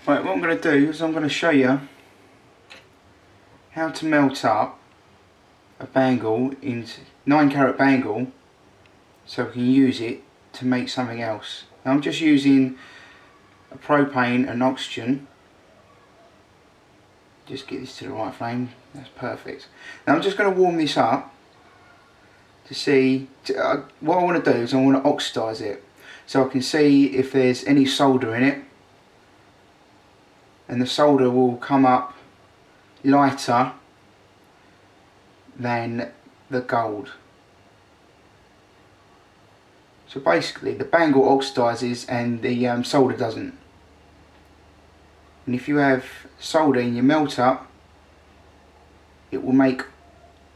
Right, what I'm going to do is I'm going to show you how to melt up a bangle into 9 carat bangle so we can use it to make something else. Now I'm just using a propane and oxygen. Just get this to the right flame, that's perfect. Now I'm just going to warm this up to see, what I want to do is I want to oxidise it so I can see if there's any solder in it, and the solder will come up lighter than the gold. So basically the bangle oxidises and the solder doesn't. And if you have solder in your melt up, it will make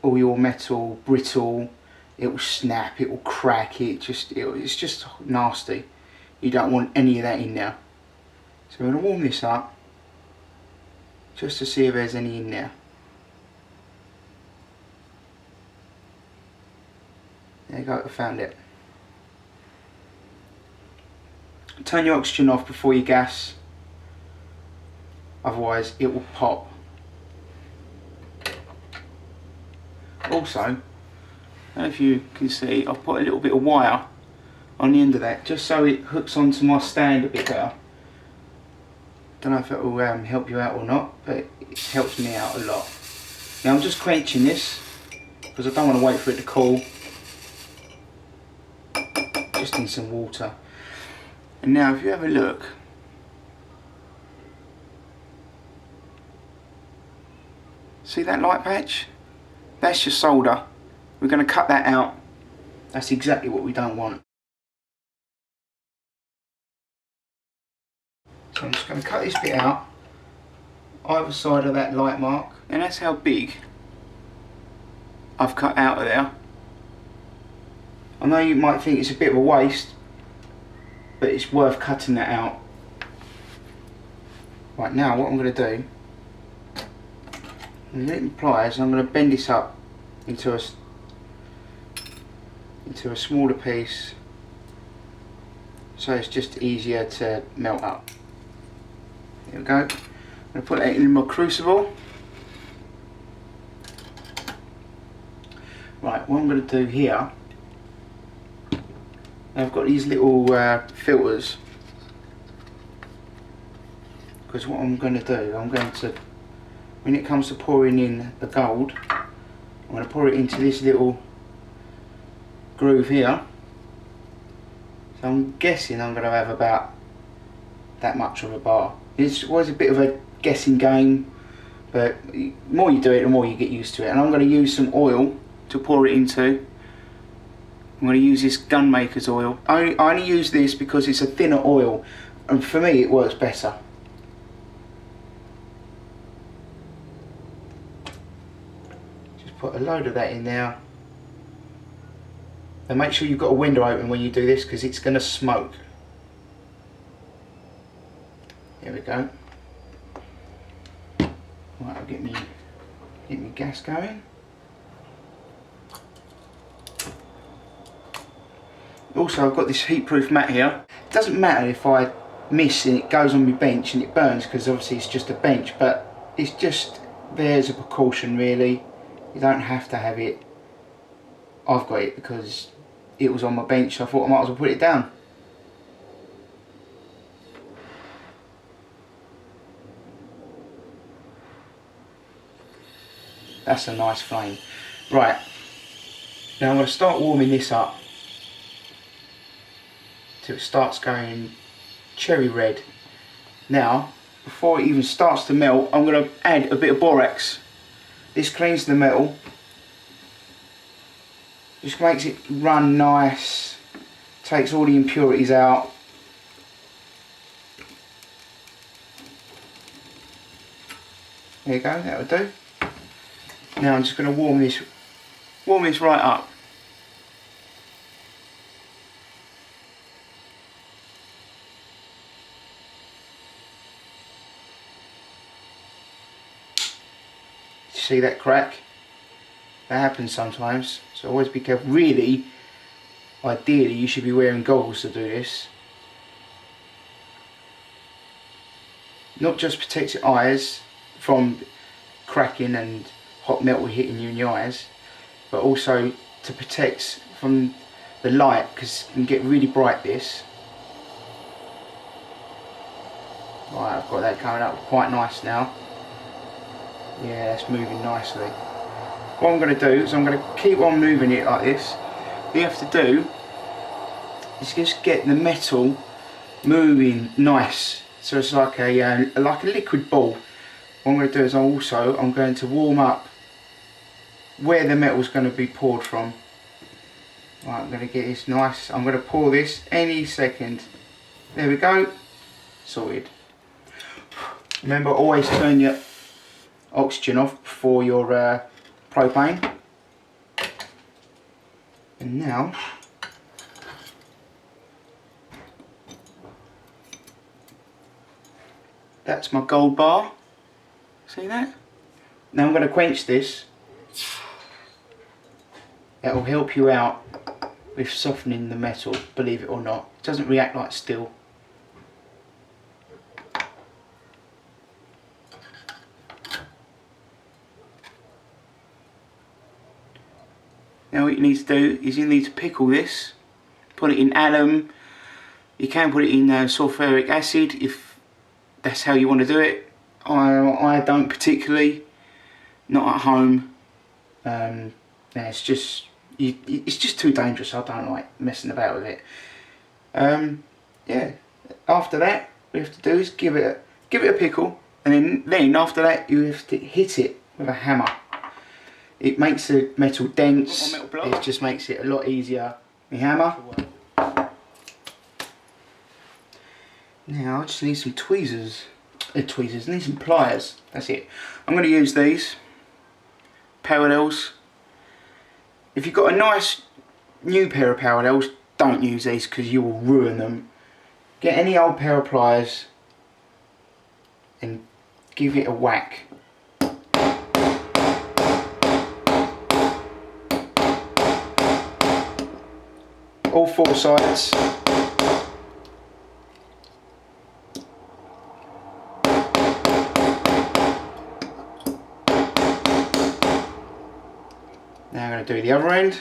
all your metal brittle, it will snap, it will crack, it's just nasty. You don't want any of that in there. So we're going to warm this up just to see if there's any in there. There you go, I found it. Turn your oxygen off before you gas, otherwise it will pop. Also, I don't know if you can see, I've put a little bit of wire on the end of that just so it hooks onto my stand a bit better. Don't know if it will help you out or not, but it helps me out a lot. Now I'm just quenching this because I don't want to wait for it to cool. Just in some water. And now if you have a look, see that light patch? That's your solder. We're going to cut that out. That's exactly what we don't want. So I'm just going to cut this bit out, either side of that light mark, and that's how big I've cut out of there. I know you might think it's a bit of a waste, but it's worth cutting that out. Right, now what I'm going to do, I'm going to pliers and I'm going to bend this up into a smaller piece so it's just easier to melt up. There we go. I'm going to put that in my crucible. Right, what I'm going to do here, I've got these little filters, because what I'm going to do, when it comes to pouring in the gold, I'm going to pour it into this little groove here. So I'm guessing I'm going to have about that much of a bar. It's always a bit of a guessing game, but the more you do it, the more you get used to it. And I'm going to use some oil to pour it into. I'm going to use this gunmaker's oil. I only use this because it's a thinner oil, and for me it works better. Just put a load of that in there. And make sure you've got a window open when you do this, because it's going to smoke. There we go. Right, I'll get me gas going. Also, I've got this heat-proof mat here. It doesn't matter if I miss and it goes on my bench and it burns, because obviously it's just a bench, but it's just there as a precaution really. You don't have to have it. I've got it because it was on my bench, so I thought I might as well put it down. That's a nice flame. Right, now I'm going to start warming this up till it starts going cherry red. Now, before it even starts to melt, I'm going to add a bit of borax. This cleans the metal, just makes it run nice, takes all the impurities out. There you go, that'll do. Now I'm just going to warm this right up. See that crack? That happens sometimes, so always be careful. Really, ideally you should be wearing goggles to do this. not just protects your eyes from cracking and hot metal hitting you in your eyes, but also to protect from the light, because it can get really bright this. Right, I've got that coming up quite nice now. Yeah, it's moving nicely. What I'm going to do is I'm going to keep on moving it like this. What you have to do is just get the metal moving nice, so it's like a liquid ball. What I'm going to do is I'm going to warm up where the metal is going to be poured from. Right, I'm going to get this nice. I'm going to pour this any second. There we go. Sorted. Remember, always turn your oxygen off before your propane. And now that's my gold bar. See that? Now I'm going to quench this. That will help you out with softening the metal, believe it or not. It doesn't react like steel. Now what you need to do is you need to pickle this, put it in alum. You can put it in sulfuric acid if that's how you want to do it. I don't particularly, not at home. Yeah, it's just too dangerous. I don't like messing about with it. Yeah. After that, what you have to do is give it a pickle, and then after that you have to hit it with a hammer. It makes the metal dense. It just makes it a lot easier. The hammer. Now I just need some tweezers. I need some pliers. That's it. I'm going to use these parallels. If you've got a nice new pair of parallels, don't use these because you will ruin them. Get any old pair of pliers and give it a whack. All four sides. Now I'm going to do the other end.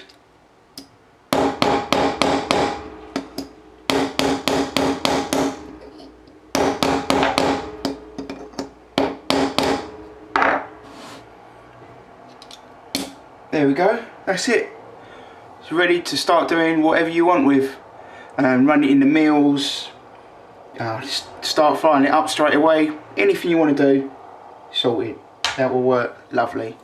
There we go, that's it. It's ready to start doing whatever you want with. Run it in the meals, start frying it up straight away. Anything you want to do, sorted. That will work lovely.